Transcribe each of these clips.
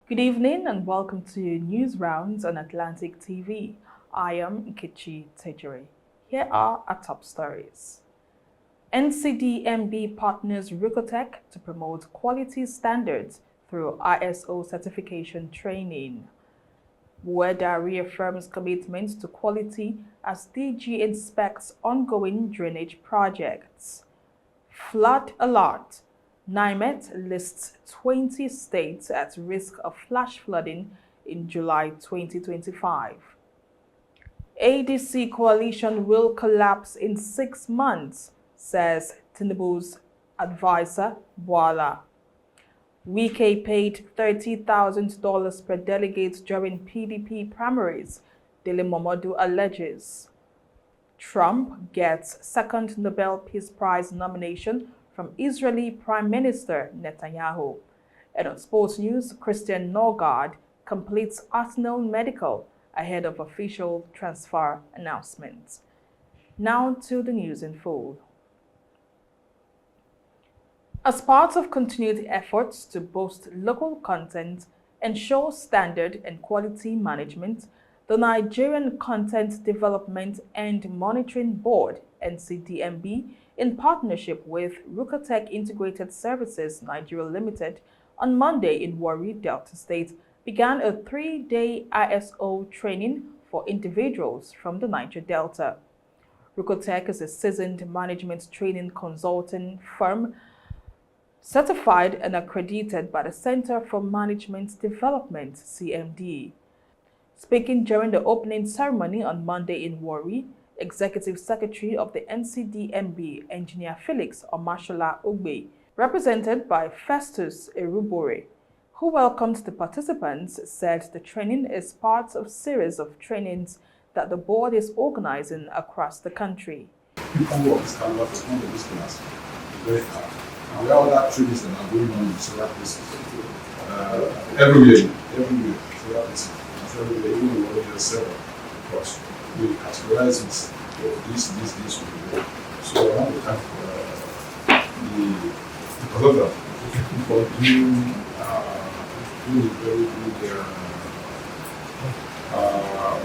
Good evening and welcome to News Rounds on Atlantic TV. I am Nkechi Tejuri. Here are our top stories. NCDMB partners Rucotech to promote quality standards through ISO certification training. WEDA reaffirms commitment to quality as DG inspects ongoing drainage projects. Flood alert. NIMET lists 20 states at risk of flash flooding in July 2025. ADC coalition will collapse in 6 months, says Tinubu's advisor, Boala. Wike paid $30,000 per delegate during PDP primaries, Dele Momodu alleges. Trump gets second Nobel Peace Prize nomination from Israeli Prime Minister Netanyahu. And on sports news, Christian Norgard completes Arsenal medical ahead of official transfer announcements. Now to the news in full. As part of continued efforts to boost local content, ensure standard and quality management, the Nigerian Content Development and Monitoring Board, NCDMB, in partnership with Rucotech Integrated Services Nigeria Limited, on Monday in Warri, Delta State, began a 3-day ISO training for individuals from the Niger Delta. Rucotech is a seasoned management training consulting firm certified and accredited by the Center for Management Development, CMD. Speaking during the opening ceremony on Monday in Warri, Executive Secretary of the NCDMB, Engineer Felix Omashola Ogbe, represented by Festus Erubore, who welcomed the participants, said the training is part of a series of trainings that the board is organizing across the country. People who understand what is one of these class very hard. And we have other trainings that are going on in several places. Everywhere, several places. Everywhere, even in one of several. Because we categorize it, this will be. So I want to thank the program for doing a very good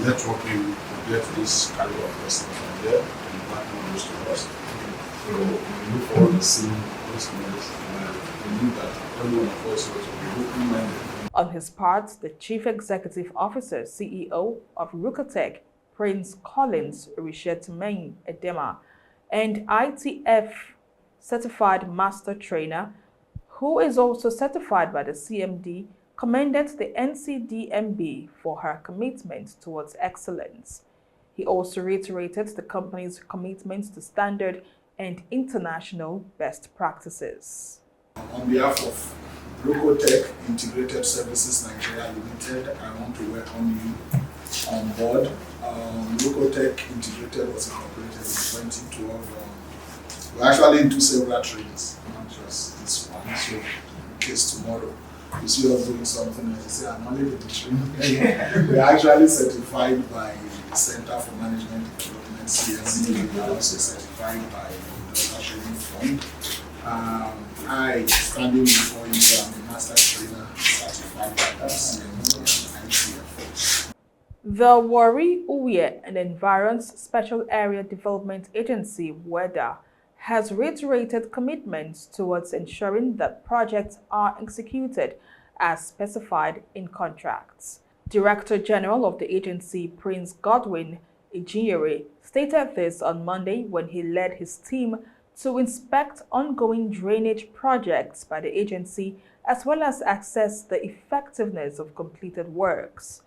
networking to get this caliber of person from there and partner those to us. So we look forward to seeing those things, and I believe that everyone of us will be open-minded. On his part, the Chief Executive Officer, CEO of Rucotech, Prince Collins Rishetmain Edema, and ITF Certified Master Trainer, who is also certified by the CMD, commended the NCDMB for her commitment towards excellence. He also reiterated the company's commitment to standard and international best practices. On behalf of Rucotech Integrated Services Nigeria Limited, I want to welcome you on board. Rucotech Integrated was incorporated in 2012. We're actually into several trainings, not just this one. So in case tomorrow you see us doing something and you say, I'm only with the training. We're actually certified by the Center for Management Development, CMD. We're also certified by the Training Fund. I, standing before you, am a master trainer certified by the CMD and ITF. The Warri, Uwie and Environs Special Area Development Agency, WEDA, has reiterated commitments towards ensuring that projects are executed as specified in contracts. Director General of the agency, Prince Godwin Ejinyere, stated this on Monday when he led his team to inspect ongoing drainage projects by the agency as well as assess the effectiveness of completed works.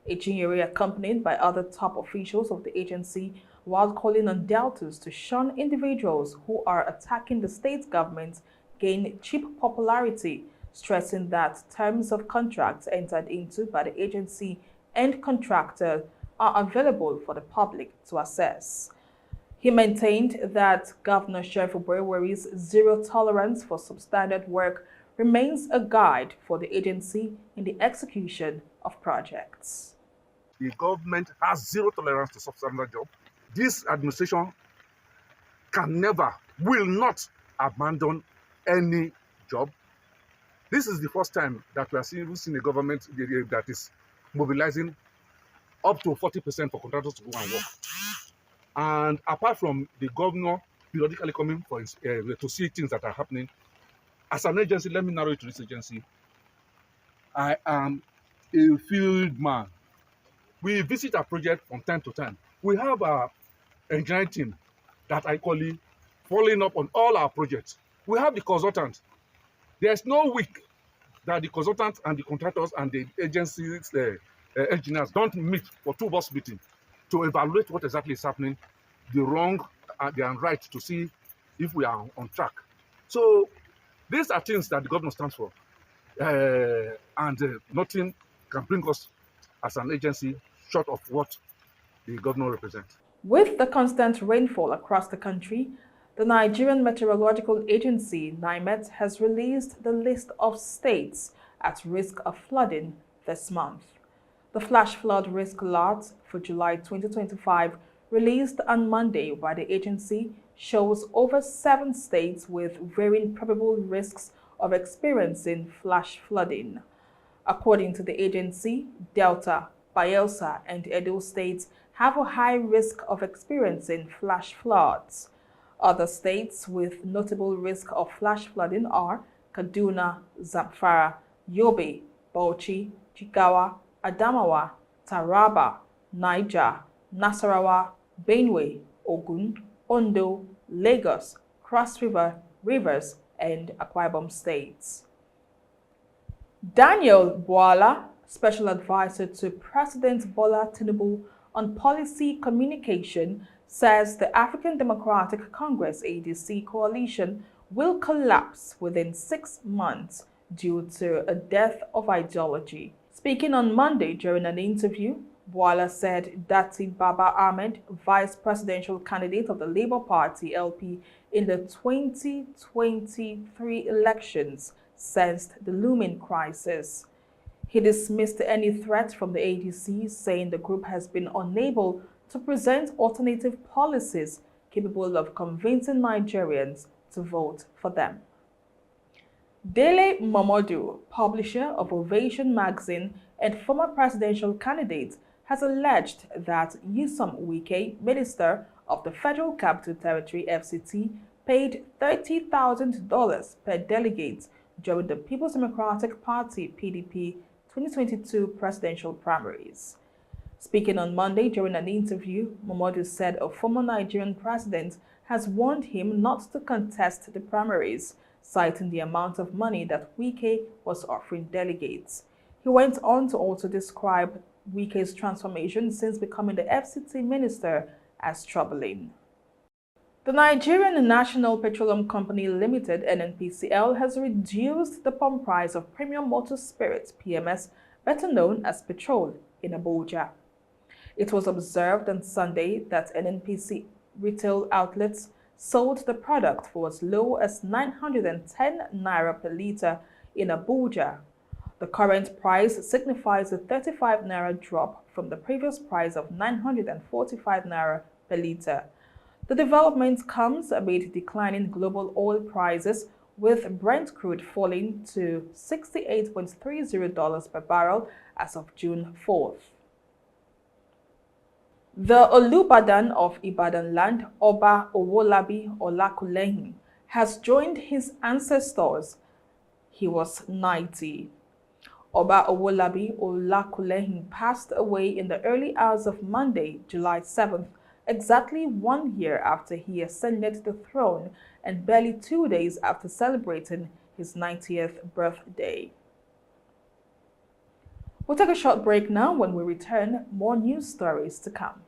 Ejinyere, accompanied by other top officials of the agency, while calling on Deltas to shun individuals who are attacking the state government, gain cheap popularity, stressing that terms of contracts entered into by the agency and contractor are available for the public to assess. He maintained that Governor Sheriff Oborevwori's zero tolerance for substandard work remains a guide for the agency in the execution of projects. The government has zero tolerance to substandard job. This administration can never, will not abandon any job. This is the first time that we are seeing a government that is mobilizing up to 40% for contractors to go and work. And apart from the governor periodically coming for to see things that are happening, as an agency, let me narrow it to this agency. I am a field man. We visit a project from time to time. We have our engineering team that I call it following up on all our projects. We have the consultants. There's no week that the consultants and the contractors and the agencies, engineers don't meet for 2 boss meetings to evaluate what exactly is happening, the wrong and the right, to see if we are on track. So these are things that the government stands for, and nothing can bring us as an agency short of what the governor represents. With the constant rainfall across the country, the Nigerian Meteorological Agency, NIMET, has released the list of states at risk of flooding this month. The flash flood risk alert for July 2025, released on Monday by the agency, shows over 7 states with varying probable risks of experiencing flash flooding. According to the agency, Delta, Bayelsa, and Edo states have a high risk of experiencing flash floods. Other states with notable risk of flash flooding are Kaduna, Zamfara, Yobe, Bauchi, Jigawa, Adamawa, Taraba, Niger, Nasarawa, Benue, Ogun, Ondo, Lagos, Cross River, Rivers, and Akwa Ibom states. Daniel Bwala, Special Advisor to President Bola Tinubu on Policy Communication, says the African Democratic Congress ADC coalition will collapse within 6 months due to a death of ideology. Speaking on Monday during an interview, Bwala said Dati Baba Ahmed, vice presidential candidate of the Labour Party LP in the 2023 elections, sensed the looming crisis. He dismissed any threat from the ADC, saying the group has been unable to present alternative policies capable of convincing Nigerians to vote for them. Dele Momodu, publisher of Ovation magazine and former presidential candidate, has alleged that Nyesom Wike, Minister of the Federal Capital Territory FCT, paid $30,000 per delegate during the People's Democratic Party PDP 2022 presidential primaries. Speaking on Monday during an interview, Momodu said a former Nigerian president has warned him not to contest the primaries, citing the amount of money that Wike was offering delegates. He went on to also describe Wike's transformation since becoming the FCT minister as troubling. The Nigerian National Petroleum Company Limited (NNPCL) has reduced the pump price of premium motor spirits (PMS), better known as petrol, in Abuja. It was observed on Sunday that NNPC retail outlets sold the product for as low as 910 naira per litre in Abuja. The current price signifies a 35 naira drop from the previous price of 945 naira per litre. The development comes amid declining global oil prices, with Brent crude falling to $68.30 per barrel as of June 4th. The Olubadan of Ibadan land, Oba Owolabi Olakulehin, has joined his ancestors. He was 90. Oba Owolabi Olakulehin passed away in the early hours of Monday, July 7th, exactly 1 year after he ascended the throne and barely 2 days after celebrating his 90th birthday. We'll take a short break now. When we return, more news stories to come.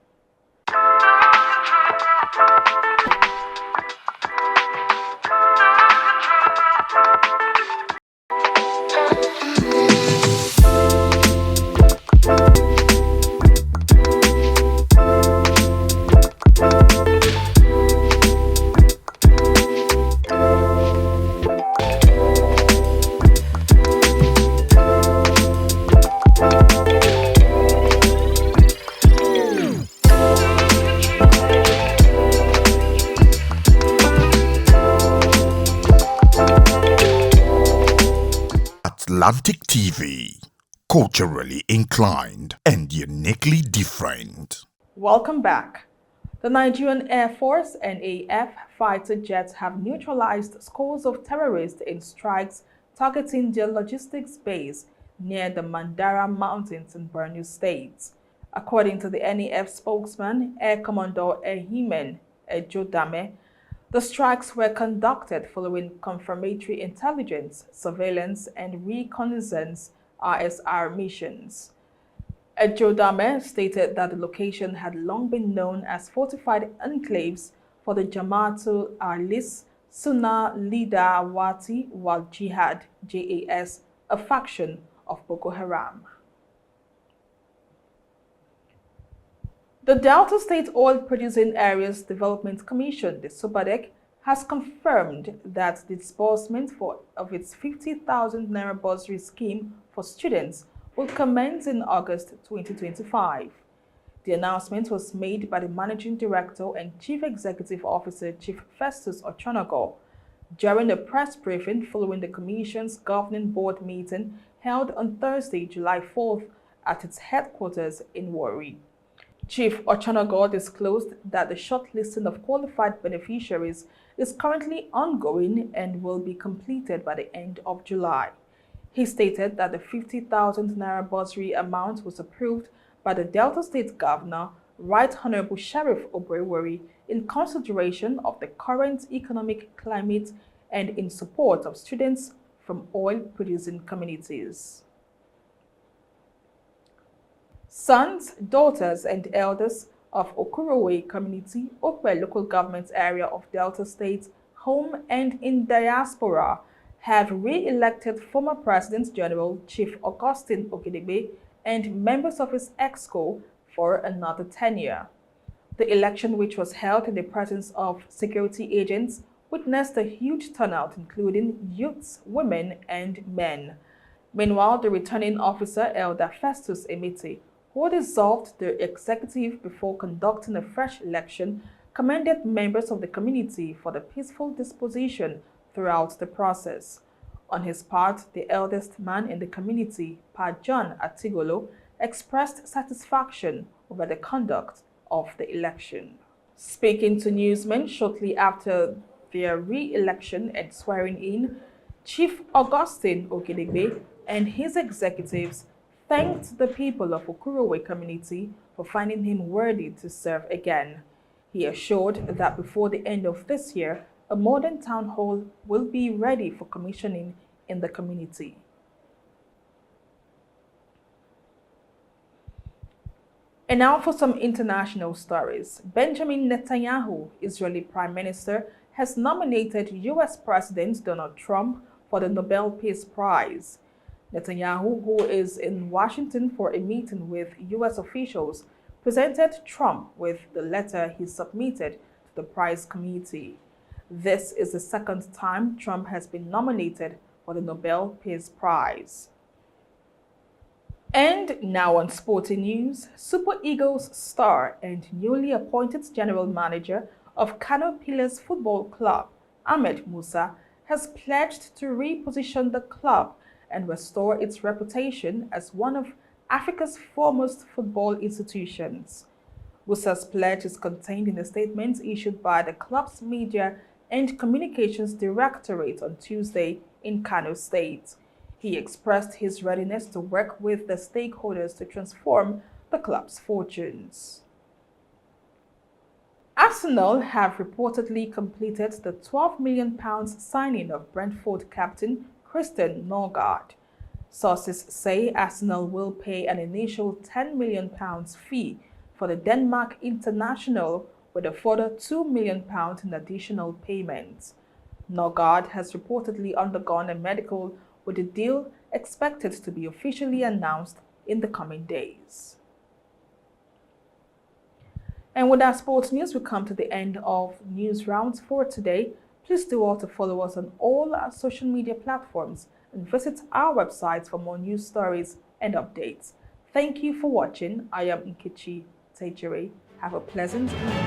Atlantic TV, culturally inclined and uniquely different. Welcome back. The Nigerian Air Force NAF fighter jets have neutralized scores of terrorists in strikes targeting their logistics base near the Mandara Mountains in Borno State. According to the NAF spokesman, Air Commodore Ehimen Ejodame, the strikes were conducted following confirmatory intelligence, surveillance, and reconnaissance RSR missions. Ejodame stated that the location had long been known as fortified enclaves for the Jamaatul Ahlis Sunnah Leader Wati wal Jihad JAS, a faction of Boko Haram. The Delta State Oil Producing Areas Development Commission, the SOPADEC, has confirmed that the disbursement of its 50,000 Naira bursary scheme for students will commence in August 2025. The announcement was made by the Managing Director and Chief Executive Officer, Chief Festus Ochonogo, during a press briefing following the Commission's Governing Board meeting held on Thursday, July 4th at its headquarters in Warri. Chief Ochonogo disclosed that the shortlisting of qualified beneficiaries is currently ongoing and will be completed by the end of July. He stated that the 50,000 Naira bursary amount was approved by the Delta State Governor, Right Honorable Sheriff Obrewori, in consideration of the current economic climate and in support of students from oil-producing communities. Sons, daughters, and elders of Okurowe community, Okwe local government area of Delta State, home and in diaspora, have re-elected former President General Chief Augustine Ogedegbe and members of his EXCO for another tenure. The election, which was held in the presence of security agents, witnessed a huge turnout including youths, women, and men. Meanwhile, the returning officer, Elder Festus Emete, who dissolved the executive before conducting a fresh election, commended members of the community for the peaceful disposition throughout the process. On his part, the eldest man in the community, Pa John Atigolo, expressed satisfaction over the conduct of the election. Speaking to newsmen shortly after their re-election and swearing in, Chief Augustine Ogedegbe and his executives thanked the people of Okurowe community for finding him worthy to serve again. He assured that before the end of this year, a modern town hall will be ready for commissioning in the community. And now for some international stories. Benjamin Netanyahu, Israeli Prime Minister, has nominated US President Donald Trump for the Nobel Peace Prize. Netanyahu, who is in Washington for a meeting with US officials, presented Trump with the letter he submitted to the prize committee. This is the second time Trump has been nominated for the Nobel Peace Prize. And now on sporting news, Super Eagles star and newly appointed general manager of Kano Pillars Football Club, Ahmed Musa, has pledged to reposition the club and restore its reputation as one of Africa's foremost football institutions. Musa's pledge is contained in a statement issued by the club's Media and Communications Directorate on Tuesday in Kano State. He expressed his readiness to work with the stakeholders to transform the club's fortunes. Arsenal have reportedly completed the £12 million signing of Brentford captain Christian Norgard. Sources say Arsenal will pay an initial £10 million fee for the Denmark international, with a further £2 million in additional payments. Norgard has reportedly undergone a medical, with the deal expected to be officially announced in the coming days. And with our sports news, we come to the end of News Rounds for today. Please do also follow us on all our social media platforms and visit our website for more news stories and updates. Thank you for watching. I am Nkechi Tejere. Have a pleasant evening.